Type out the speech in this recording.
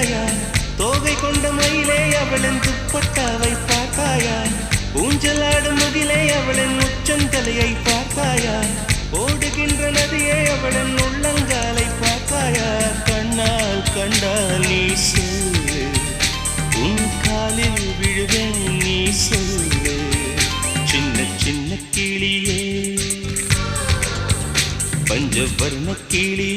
பார்த்தாயா தோகை கொண்ட மயிலே அவளின் துப்பட்டாவை பார்த்தாயா ஊஞ்சலாடும் முகிலே அவளின் உச்சந்தலையை பார்த்தாயா ஓடுகின்ற நதியே அவளின் உள்ளங்காலை பார்த்தாயா கண்ணால் கண்டால் நீ சொல்லு உன் காலில் விழுவேன் நீ சொல்லு சின்ன சின்ன கிளியே பஞ்சவர்ண கிளியே